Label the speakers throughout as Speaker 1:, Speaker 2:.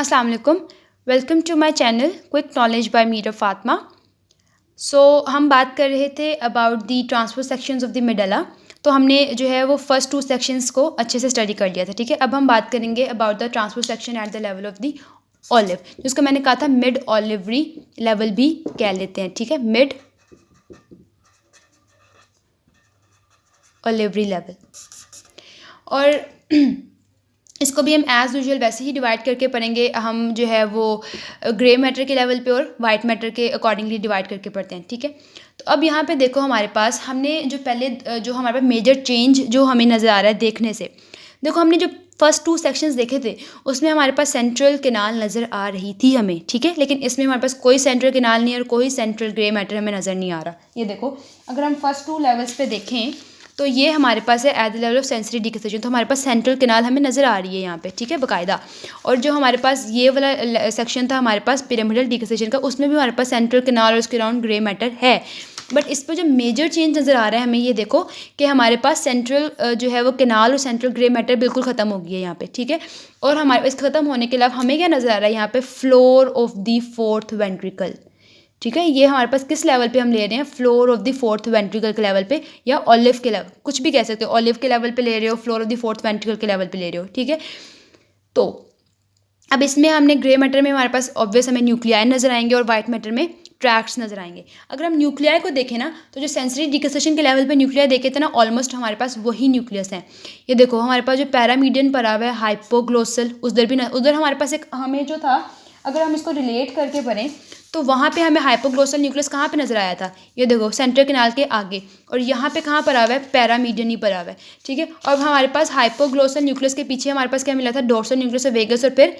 Speaker 1: अस्सलाम वालेकुम। Welcome to my channel quick knowledge by Meera Fatima. हम बात कर रहे थे about the transport sections of the medulla. तो हमने जो है वो फर्स्ट 2 सेक्शंस को अच्छे से स्टडी कर लिया था, ठीक है। अब हम बात करेंगे about the transport section eight the level of the olive, जिसको मैंने कहा था मिड ऑलिवरी लेवल भी कह लेते हैं, ठीक है, मिड ऑलिवरी लेवल। और इसको भी हम एज़ यूजुअल वैसे ही डिवाइड करके पढ़ेंगे। हम जो है वो ग्रे मैटर के लेवल पे और वाइट मैटर के अकॉर्डिंगली डिवाइड करके पढ़ते हैं, ठीक है। तो अब यहाँ पे देखो, हमारे पास हमने जो पहले जो हमारे पास मेजर चेंज जो हमें नज़र आ रहा है देखने से, देखो हमने जो फर्स्ट 2 सेक्शंस देखे थे उसमें हमारे पास सेंट्रल केनाल नज़र आ रही थी हमें, ठीक है। लेकिन इसमें हमारे पास कोई सेंट्रल केनाल नहीं है और कोई सेंट्रल ग्रे मैटर हमें नज़र नहीं आ रहा। ये देखो, अगर हम फर्स्ट 2 लेवल्स पे देखें तो ये हमारे पास है at the level of sensory decussation. तो हमारे पास सेंट्रल केनाल हमें नज़र आ रही है यहाँ पे, ठीक है, बाकायदा। और जो हमारे पास ये वाला सेक्शन था हमारे पास पिरामिडल डिक्सेशन का, उसमें भी हमारे पास सेंट्रल केनाल और उसके अराउंड ग्रे मैटर है। बट इस पर जो मेजर चेंज नज़र आ रहा है हमें, ये देखो कि हमारे पास सेंट्रल जो है वो केनाल और सेंट्रल ग्रे मैटर बिल्कुल ख़त्म हो गई है यहाँ पे, ठीक है। और हमारे इस ख़त्म होने के अलावा हमें क्या नज़र आ रहा है यहाँ पे, floor of the fourth ventricle, ठीक है। ये हमारे पास किस लेवल पे हम ले रहे हैं, floor of the fourth ventricle के लेवल पे, या ऑलिव के लेवल, कुछ भी कह सकते हो, ऑलिव के लेवल पे ले रहे हो, floor of the fourth ventricle के लेवल पे ले रहे हो, ठीक है। तो अब इसमें हमने ग्रे मैटर में हमारे पास ऑब्वियस हमें न्यूक्लियाई नज़र आएंगे और वाइट मैटर में ट्रैक्ट्स नज़र आएंगे। अगर हम न्यूक्लियाई को देखें ना, तो जो सेंसरी डिक्सेशन के लेवल पे न्यूक्लियाई देखे थे ना, ऑलमोस्ट हमारे पास वही न्यूक्लियस हैं। ये देखो, हमारे पास जो पैरामीडियन पड़ा हुआ है हाइपोग्लोसल, उधर हमारे पास एक हमें जो था, अगर हम इसको रिलेट करके पढ़ें तो वहाँ पे हमें हाइपोग्लोसल न्यूक्लियस कहाँ पे नज़र आया था, ये देखो सेंट्रल केनाल के आगे। और यहाँ पे कहाँ पड़ा हुआ है, पैरामीडियन ही पड़ा हुआ है, ठीक है। और हमारे पास हाइपोग्लोसल न्यूक्लियस के पीछे हमारे पास क्या मिला था, डोर्सल न्यूक्लियस और वेगस, और फिर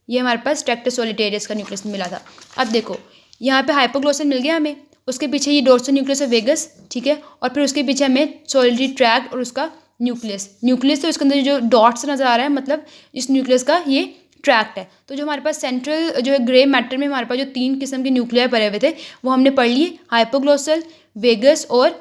Speaker 1: ये हमारे पास ट्रैक्टस सोलिटेरियस का न्यूक्लियस मिला था। अब देखो, यहाँ पे हाइपोग्लोसल मिल गया हमें, उसके पीछे ये डोर्सल न्यूक्लियस और वेगस, ठीक है। और फिर उसके पीछे हमें सोलिटरी ट्रैक्ट और उसका न्यूक्लियस तो इसके अंदर जो डॉट्स नज़र आ रहा है, मतलब इस न्यूक्लियस का ये ट्रैक्ट है। तो जो हमारे पास सेंट्रल जो है ग्रे मैटर में हमारे पास जो 3 किस्म के न्यूक्लियर पड़े हुए थे वो हमने पढ़ लिए, हाइपोग्लोसल, वेगस और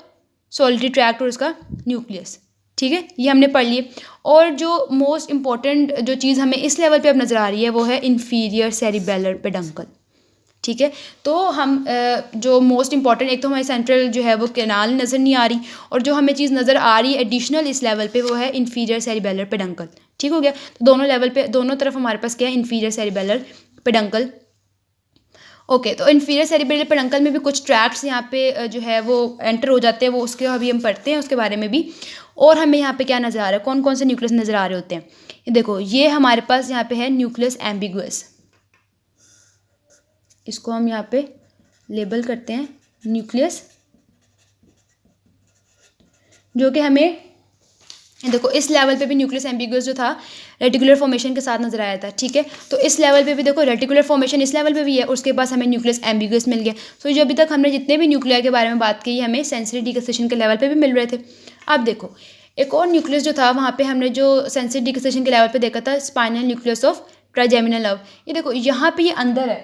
Speaker 1: सोलिटरी ट्रैक्ट और उसका न्यूक्लियस, ठीक है, ये हमने पढ़ लिए। और जो मोस्ट इंपॉर्टेंट जो चीज़ हमें इस लेवल पे अब नज़र आ रही है वो है इन्फीरियर सेरिबेलर पेडंकल, ठीक है। तो हम जो मोस्ट इंपॉर्टेंट, एक तो हमारी सेंट्रल जो है वो केनाल नज़र नहीं आ रही, और जो हमें चीज़ नज़र आ रही है एडिशनल इस लेवल पे वो है इन्फीरियर सेरिबेलर पेडंकल, ठीक हो गया। तो दोनों लेवल पे, दोनों तरफ हमारे पास क्या है, इन्फीरियर सेरिबेलर पेडंकल। ओके, तो इन्फीरियर सेरिबेलर पेडंकल में भी कुछ ट्रैक्ट्स यहाँ पे जो है वो एंटर हो जाते हैं, वो उसके अभी हम पढ़ते हैं उसके बारे में भी। और हमें यहाँ पे क्या नज़र आ रहा है, कौन कौन से न्यूक्लियस नज़र आ रहे होते हैं, ये देखो, ये हमारे पास यहाँ पे है न्यूक्लियस एम्बिगुअस, इसको हम यहाँ पे लेबल करते हैं न्यूक्लियस, जो कि हमें देखो इस लेवल पे भी न्यूक्लियस एम्बिगुअस जो था रेटिकुलर फॉर्मेशन के साथ नजर आया था, ठीक है। तो इस लेवल पे भी देखो रेटिकुलर फॉर्मेशन इस लेवल पे भी है, उसके पास हमें न्यूक्लियस एम्बिगुअस मिल गया। सो जो अभी तक हमने जितने भी न्यूक्लियर के बारे में बात की हमें सेंसरी डिक्सेशन के लेवल पे भी मिल रहे थे। अब देखो, एक और न्यूक्लियस जो था वहाँ पे हमने जो सेंसरी डिक्सेशन के लेवल पे देखा था, spinal nucleus of trigeminal nerve. ये देखो यहाँ पे ये अंदर है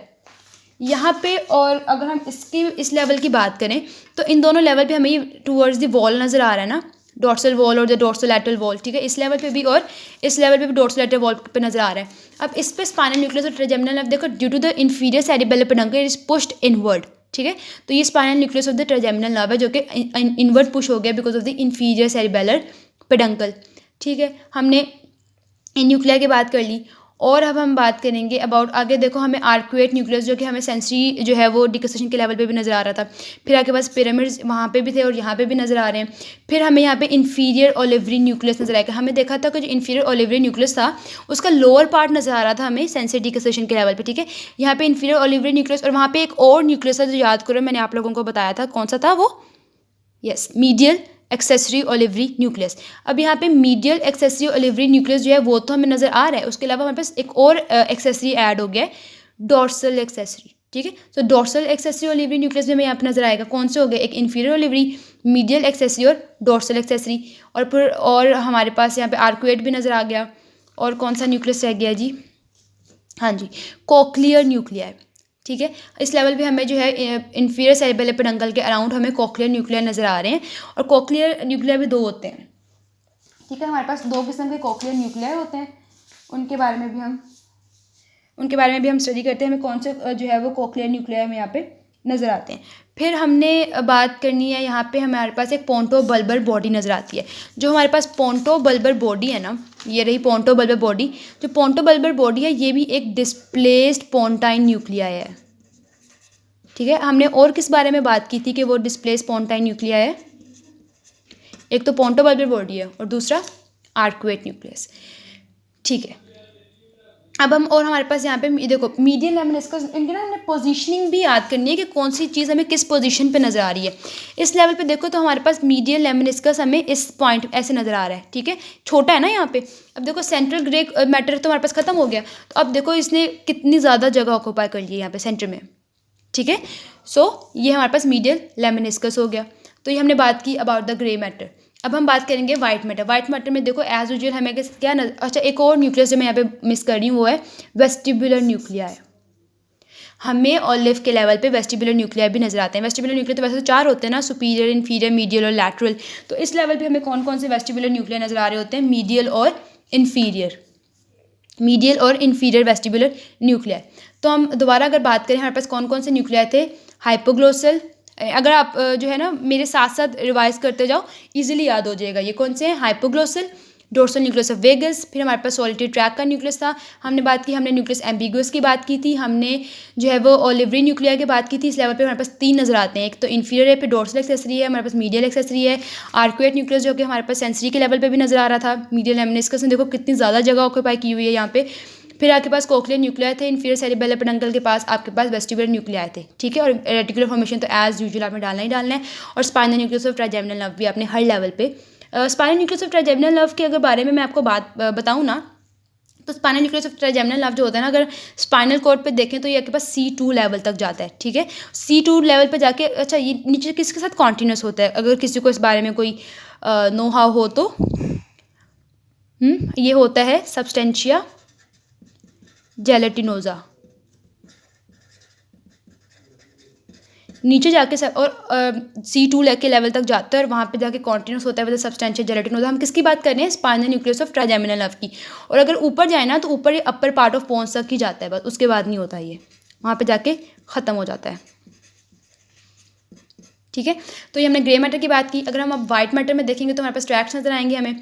Speaker 1: यहाँ पे, और अगर हम इस लेवल की बात करें तो इन दोनों लेवल पे हमें टूवर्ड्स द वॉल नज़र आ रहा है ना, डॉर्सल वॉल और द डॉर्सोलैटरल वॉल, ठीक है। इस लेवल पे भी और इस लेवल पे भी डॉर्सोलैटरल वॉल पे नज़र आ रहा है। अब इस पे स्पाइनल न्यूक्लियस और ट्राइजेमिनल नर्व देखो, due to the inferior cerebellar peduncle it is pushed inward, ठीक है। तो ये spinal nucleus of the trigeminal nerve है जो कि इनवर्ड पुश हो गया because of the inferior cerebellar peduncle, ठीक है। हमने इन न्यूक्लिया की बात कर ली। और अब हम बात करेंगे अबाउट, आगे देखो हमें आर्कुएट न्यूक्लियस जो कि हमें सेंसरी जो है वो डिक्सेशन के लेवल पे भी नज़र आ रहा था। फिर आगे पास पिरामिड्स वहाँ पे भी थे और यहाँ पे भी नज़र आ रहे हैं। फिर हमें यहाँ पे इन्फीरियर ओलिवरी न्यूक्लियस नज़र आएगा। हमें देखा था कि जो इन्फीरियर ओलिवरी न्यूक्लियस था उसका लोअर पार्ट नज़र आ रहा था हमें सेंसरी डिक्सेशन के लेवल पर, ठीक है। यहाँ पे इन्फीरियर ओलिवरी न्यूक्लियस, और वहाँ पे एक और न्यूक्लियस था जो याद करो मैंने आप लोगों को बताया था, कौन सा था वो, yes, medial accessory olivary nucleus. अब यहाँ पे मीडियल एक्सेसरी ओलिवरी न्यूक्लियस जो है वो तो हमें नज़र आ रहा है, उसके अलावा हमारे पास एक और एक्सेसरी ऐड हो गया है, डॉर्सल एक्सेसरी, ठीक है। तो डॉर्सल एक्सेसरी ओलिवरी न्यूक्लियस भी हमें यहाँ पे नज़र आएगा। कौन से हो गए, एक इन्फीरियर ओलिवरी, मीडियल एक्सेसरी और डॉर्सल एक्सेसरी। और फिर और हमारे पास यहाँ पे आर्कुएट भी नज़र आ गया। और कौन सा न्यूक्लियस रह गया जी, हाँ जी, कोक्लियर न्यूक्लियर, ठीक है। इस लेवल पे हमें जो है इन्फीरियर सेरिबेलर पेडंकल के अराउंड हमें कोक्लियर न्यूक्लियर नज़र आ रहे हैं। और कोक्लियर न्यूक्लियर भी 2 होते हैं, ठीक है। हमारे पास 2 किस्म के कोक्लियर न्यूक्लियर होते हैं, उनके बारे में भी हम उनके बारे में भी हम स्टडी करते हैं, हमें कौन से जो है वो कोक्लियर न्यूक्लिया हमें यहाँ पे नज़र आते हैं। फिर हमने बात करनी है, यहाँ पे हमारे पास एक पोंटो बल्बर बॉडी नज़र आती है। जो हमारे पास पोंटो बल्बर बॉडी है ना, ये रही पोंटो बल्बर बॉडी। जो पोंटो बल्बर बॉडी है ये भी एक डिस्प्लेस्ड पोंटाइन न्यूक्लिया है, ठीक है। हमने और किस बारे में बात की थी कि वो डिस्प्लेस्ड पोंटाइन न्यूक्लिया है? एक तो पोंटो बल्बर बॉडी है और दूसरा आर्कुएट न्यूक्लियस, ठीक है। अब हम और हमारे पास यहाँ पे देखो मीडियल लेमनिस्कस, इनकी ना हमने पोजीशनिंग भी याद करनी है कि कौन सी चीज़ हमें किस पोजीशन पे नज़र आ रही है। इस लेवल पे देखो तो हमारे पास मीडियल लेमनिस्कस हमें इस पॉइंट ऐसे नज़र आ रहा है, ठीक है, छोटा है ना यहाँ पे। अब देखो सेंट्रल ग्रे मैटर तो हमारे पास ख़त्म हो गया, तो अब देखो इसने कितनी ज़्यादा जगह ऑक्यूपाई कर ली है यहाँ पे सेंटर में, ठीक है। सो ये हमारे पास मीडियल लेमनिस्कस हो गया। तो ये हमने बात की अबाउट द ग्रे मैटर। अब हम बात करेंगे वाइट मैटर। वाइट मैटर में देखो एज यूजुअल हमें क्या अच्छा एक और न्यूक्लियस जो मैं यहाँ पे मिस कर रही हूँ वो है वेस्टिबुलर न्यूक्लिया है। हमें ऑलिव के लेवल पे वेस्टिबुलर न्यूक्लिया भी नजर आते हैं। वेस्टिबुलर न्यूक्लिया तो वैसे तो 4 होते हैं ना, सुपीरियर, इन्फीरियर, मीडियल और लैटरल। तो इस लेवल पे हमें कौन कौन से वेस्टिबुलर न्यूक्लिया नजर आ रहे होते हैं? मीडियल और इन्फीरियर, मीडियल और इन्फीरियर वेस्टिबुलर न्यूक्लिया। तो हम दोबारा अगर बात करें हमारे पास कौन कौन से न्यूक्लिया थे? हाइपोग्लोसल, अगर आप जो है ना मेरे साथ साथ रिवाइज करते जाओ इजीली याद हो जाएगा। ये कौन से हैं? Hypoglossal, dorsal nucleus of vagus, फिर हमारे पास सॉलिटरी ट्रैक का न्यूक्लियस था, हमने बात की, हमने न्यूक्लियस एम्बिगुअस की बात की थी, हमने जो है वो ओलिवरी न्यूक्लिया की बात की थी। इस लेवल पे हमारे पास 3 नजर आते हैं, एक तो इन्फीरियर है, फिर डोर्सल एक्सेसरी है, हमारे पास मीडियल एक्सेसरी है, आर्कुएट न्यूक्लियस जो कि हमारे पास सेंसरी के लेवल पर भी नजर आ रहा था। मीडियल लेमनिस्कस ने देखो कितनी ज़्यादा जगह ऑक्यूपाई की हुई है यहाँ पे। फिर आपके पास कोक्लियर न्यूक्लिया थे, इन्फीरियर सेरिबेलर पेडंकल के पास आपके पास वेस्टिबुलर न्यूक्लिया थे, ठीक है। और रेटिकुलर फॉर्मेशन तो एज यूजुअल आपने डालना ही डालना है। और spinal nucleus of trigeminal nerve भी आपने हर लेवल पे। Spinal nucleus of trigeminal nerve के अगर बारे में मैं आपको बात बताऊँ ना, तो spinal nucleus of trigeminal nerve जो होता है ना, अगर स्पाइनल कॉर्ड पे देखें तो ये आपके पास C2 लेवल तक जाता है, ठीक है। C2 लेवल पे जाके अच्छा ये नीचे किसके साथ कॉन्टिन्यूस होता है? अगर किसी को इस बारे में कोई नो हाउ हो तो ये होता है सब्सटेंशिया जेलेटिनोजा। नीचे जाके और C2 के लेवल तक जाता है और वहाँ पे जाके कॉन्टिन्यूस होता है विद सब्सटेंशिया जेलेटिनोजा। हम किसकी बात कर रहे हैं? Spinal nucleus of trigeminal nerve की। और अगर ऊपर जाए ना तो ऊपर ये अपर पार्ट ऑफ पोन्स तक ही जाता है, बस उसके बाद नहीं होता, ये वहाँ पे जाके ख़त्म हो जाता है, ठीक है। तो ये हमने ग्रे मैटर की बात की। अगर हम अब वाइट मैटर में देखेंगे तो हमारे पास ट्रैक्स नजर आएंगे हमें,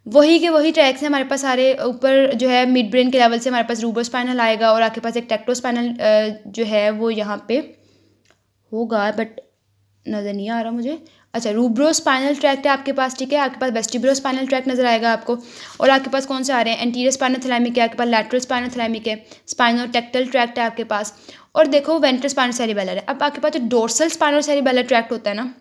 Speaker 1: वही के वही ट्रैक्स हैं हमारे पास सारे। ऊपर जो है मिड ब्रेन के लेवल से हमारे पास रूब्रोस्पाइनल आएगा और आपके पास एक टेक्टोस्पाइनल जो है वो यहाँ पे होगा, बट नज़र नहीं आ रहा मुझे। अच्छा, रूब्रोस्पाइनल ट्रैक्ट है आपके पास, ठीक है। आपके पास वेस्टिबुलोस्पाइनल ट्रैक्ट नजर आएगा आपको। और आपके पास कौन से आ रहे हैं? एंटीरियर स्पाइनल थैलेमिक है आपके पास, लैटरल स्पाइनल थैलेमिक है, स्पाइनोटेक्टल ट्रैक्ट है आपके पास, और देखो वेंट्रल स्पाइनल सेरिबेलर है। अब आपके पास जो डोर्सल स्पाइनल सेरिबेलर ट्रैक्ट होता है ना,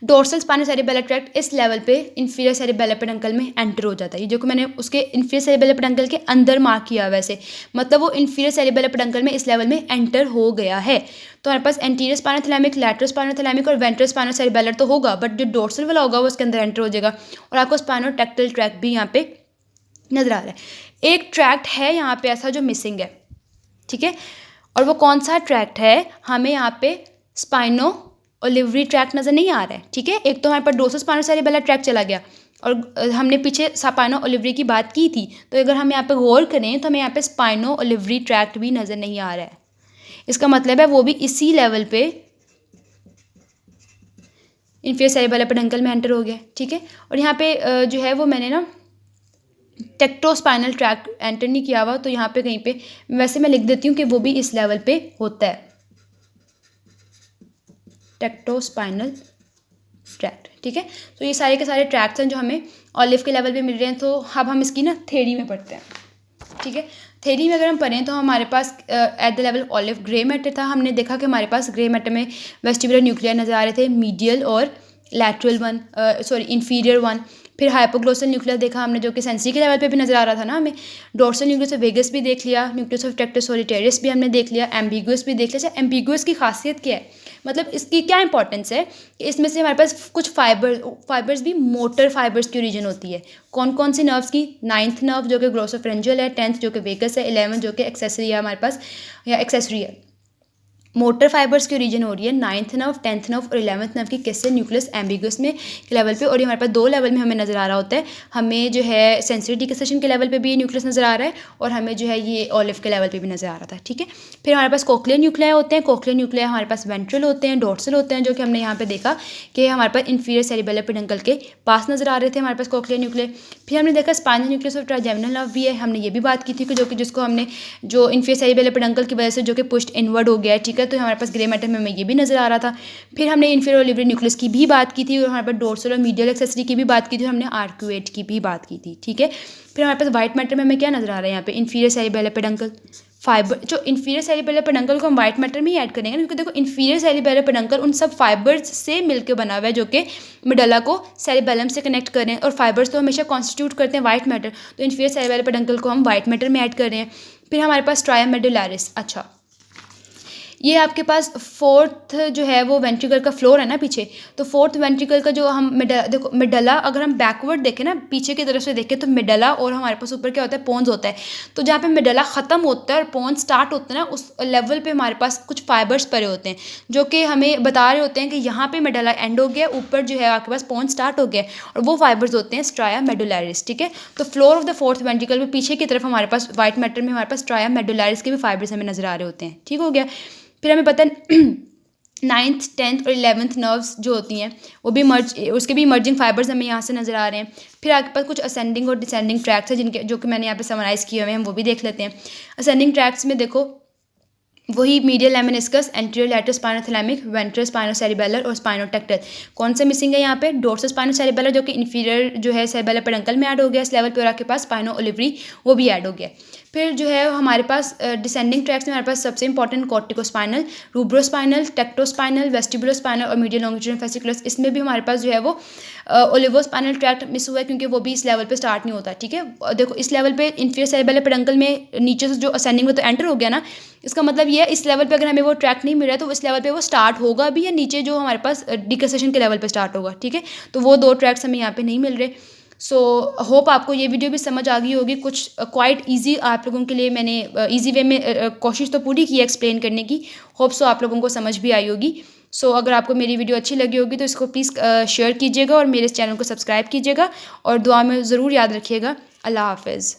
Speaker 1: डोर्सल स्पाइनल सेरिबेलर ट्रैक्ट इस लेवल पे इन्फीरियर सेरिबेलर पेडंकल में एंटर हो जाता है। ये जो कि मैंने उसके इन्फीरियर सेरिबेलर पेडंकल के अंदर मार्क किया वैसे, मतलब वो इन्फीरियर सेरिबेलर पेडंकल में इस लेवल में एंटर हो गया है। तो हमारे पास anterior spinal thalamic, lateral spinal thalamic और वेंट्रल स्पाइनल सेरिबेलर तो होगा, बट जो डोर्सल वाला होगा वो उसके अंदर एंटर हो जाएगा। और आपको स्पाइनोटेक्टल ट्रैक्ट भी यहाँ पे नजर आ रहा है। एक ट्रैक्ट है यहाँ पे ऐसा जो मिसिंग है, ठीक है। और वो कौन सा ट्रैक्ट है? हमें यहाँ पे स्पाइनो ओलिवरी ट्रैक्ट नज़र नहीं आ रहा है, ठीक है। एक तो हमारे पास डोर्सल स्पाइनल सेरिबेलर ट्रैक्ट चला गया और हमने पीछे स्पाइनो ओलिवरी की बात की थी। तो अगर हम यहाँ पे गौर करें तो हमें यहाँ पे स्पाइनो ओलिवरी ट्रैक्ट भी नज़र नहीं आ रहा है। इसका मतलब है वो भी इसी लेवल पे इन्फीरियर सेरिबेलर पेडंकल में एंटर हो गया, ठीक है। और यहाँ पे जो है वो मैंने ना टेक्टोस्पाइनल ट्रैक्ट एंटर नहीं किया हुआ, तो यहाँ पे कहीं पे वैसे मैं लिख देती हूँ कि वो भी इस लेवल पे होता है, टेक्टोस्पाइनल ट्रैक्ट, ठीक है। तो ये सारे के सारे ट्रैक्ट्स हैं जो हमें ऑलिव के लेवल पे मिल रहे हैं। तो अब हम इसकी ना थ्योरी में पढ़ते हैं, ठीक है। थ्योरी में अगर हम पढ़ें तो हमारे पास at the level olive grey matter था। हमने देखा कि हमारे पास ग्रे मैटर में वेस्टिबुलर न्यूक्लिया नजर आ रहे थे, मीडियल और lateral one, sorry inferior one. फिर हाइपोग्लोसल न्यूक्लियस देखा हमने जो कि सेंसरी के लेवल पे भी नजर आ रहा था ना हमें। डोर्सल न्यूक्लियस ऑफ वेगस भी देख लिया, न्यूक्लियस ऑफ टेक्टस सोलिटेरियस भी हमने देख लिया, एम्बिगुअस भी देख लिया। अच्छा, एम्बिगुअस की खासियत क्या है, मतलब इसकी क्या इंपॉर्टेंस है कि इसमें से हमारे पास कुछ फाइबर्स भी मोटर फाइबर्स की ओरिजिन होती है। कौन कौन सी नर्व्स की? 9th नर्व जो कि ग्लोसोफेरेंजियल है, 10th जो कि वेगस है, 11th जो कि एक्सेसरी है हमारे पास या एक्सेसरी है। मोटर फाइबर्स की ओरिजिन हो रही है 9th नर्व, 10th नर्व और 11th नर्व की किससे, न्यूक्लियस एम्बिगस में के लेवल पे। और ये हमारे पास 2 लेवल में हमें नज़र आ रहा होता है। हमें जो है सेंसरी डिक्सेशन के लेवल पे भी ये न्यूक्लियस नज़र आ रहा है और हमें जो है ये ऑलिव के लेवल पे भी नज़र आ रहा था, ठीक है। फिर हमारे पास कोक्लियर न्यूक्लियाई होते हैं। कोक्लियर न्यूक्लियाई हमारे पास वेंट्रल होते हैं, डोर्सल होते हैं, जो कि हमने यहाँ पे देखा कि हमारे पास इंफीरियर सेरिबेलर पेडंकल के पास नज़र आ रहे थे हमारे पास कोक्लियर न्यूक्लियाई। फिर हमने देखा स्पाइनल न्यूक्लियस और ट्राइजेमिनल नर्व भी है, हमने ये भी बात की थी कि जिसको हमने जो इंफीरियर सेरिबेलर पेडंकल की वजह से जो कि पुश्ड इनवर्ड हो गया है, ठीक है। तो हमारे पास ग्रे मैटर में हमें ये भी नज़र आ रहा था। फिर हमने इंफीरियर ओलिवरी न्यूक्लियस की भी बात की थी और हमारे पास डोर्सल और मीडियल एक्सेसरी की भी बात की थी, हमने आर्क्यूएट की भी बात की थी, ठीक है। फिर हमारे पास वाइट मैटर में हमें क्या नज़र आ रहा है यहाँ पे, इंफीरियर सेरिबेलर पेडंकल फाइबर। जो इंफीरियर सेरिबेलर पेडंकल को हम वाइट मैटर में ही ऐड करेंगे, क्योंकि देखो इंफीरियर सेरिबेलर पेडंकल उन सब फाइबर्स से मिलकर बना हुआ है जो कि मेडुला को सेरिबेलम से कनेक्ट कर रहे हैं, और फाइबर्स तो हमेशा कॉन्स्टिट्यूट करते हैं वाइट मैटर, तो इंफीरियर सेरिबेलर पेडंकल को हम वाइट मैटर में ऐड कर रहे हैं। फिर हमारे पास स्ट्राया मेडुलैरिस। अच्छा, ये आपके पास फोर्थ जो है वो वेंट्रिकल का फ्लोर है ना पीछे, तो फोर्थ वेंट्रिकल का जो हम देखो मेडला, अगर हम बैकवर्ड देखें ना, पीछे की तरफ से देखें तो मेडला और हमारे पास ऊपर क्या होता है, पोन्स होता है। तो जहाँ पे मेडला ख़त्म होता है और पोन्स स्टार्ट होता है ना, उस लेवल पे हमारे पास कुछ फाइबर्स पड़े होते हैं जो कि हमें बता रहे होते हैं कि यहाँ पे मेडला एंड हो गया, ऊपर जो है आपके पास पोन्स स्टार्ट हो गया, और वो फाइबर्स होते हैं स्ट्राया मेडुलैरिस, ठीक है। तो floor of the fourth ventricle में पीछे की तरफ हमारे पास वाइट मैटर में हमारे पास स्ट्राया मेडुलैरिस के भी फाइबर्स हमें नज़र आ रहे होते हैं, ठीक हो गया। फिर हमें पता है 9th 10th और 11th नर्व्स जो होती हैं वो भी उसके भी इमर्जिंग फाइबर्स हमें यहाँ से नज़र आ रहे हैं। फिर आपके पास कुछ असेंडिंग और डिसेंडिंग ट्रैक्स है जिनके जो कि मैंने यहाँ पे समराइज़ किए हुए हैं, हम वो भी देख लेते हैं। असेंडिंग ट्रैक्स में देखो वही medial lemniscus, anterior lateral spinothalamic, ventral spinocerebellar और स्पाइनोटेक्टल। कौन से मिसिंग है यहाँ पे, डोर्सल स्पाइनोसेरिबेलर जो कि इंफीरियर जो है सेरिबेलर पेडंकल में ऐड हो गया इस लेवल पे, और आपके पास स्पाइनो ओलिवरी वो भी ऐड हो गया। फिर जो है हमारे पास डिसेंडिंग ट्रैक्स में हमारे पास सबसे इंपॉर्टेंट कॉर्टिकोस्पाइनल, रूब्रोस्पाइनल, टेक्टोस्पाइनल, वेस्टिबुलोस्पाइनल और मीडियल लॉन्गिट्यूडिनल फेसिकुलस। इसमें भी हमारे पास जो है वो ओलिवोस्पाइनल ट्रैक्ट मिस हुआ है, क्योंकि वो भी इस लेवल पे स्टार्ट नहीं होता, ठीक है। देखो इस लेवल पे इंफीरियर सेरिबेलर पेडंकल में नीचे से जो असेंडिंग में तो एंटर हो गया ना, इसका मतलब ये है इस लेवल पे अगर हमें वो ट्रैक नहीं मिल रहा है तो इस लेवल पे वो स्टार्ट होगा भी, या नीचे जो हमारे पास डिक्सेशन के लेवल पे स्टार्ट होगा, ठीक है। तो वो 2 ट्रैक्स हमें यहाँ पे नहीं मिल रहे। सो होप आपको ये वीडियो भी समझ आ गई होगी। कुछ क्वाइट इजी आप लोगों के लिए मैंने इजी वे में कोशिश तो पूरी की है एक्सप्लेन करने की। होप सो आप लोगों को समझ भी आई होगी। सो अगर आपको मेरी वीडियो अच्छी लगी होगी तो इसको प्लीज़ शेयर कीजिएगा और मेरे इस चैनल को सब्सक्राइब कीजिएगा, और दुआ में ज़रूर याद रखिएगा। अल्लाह हाफ़िज़।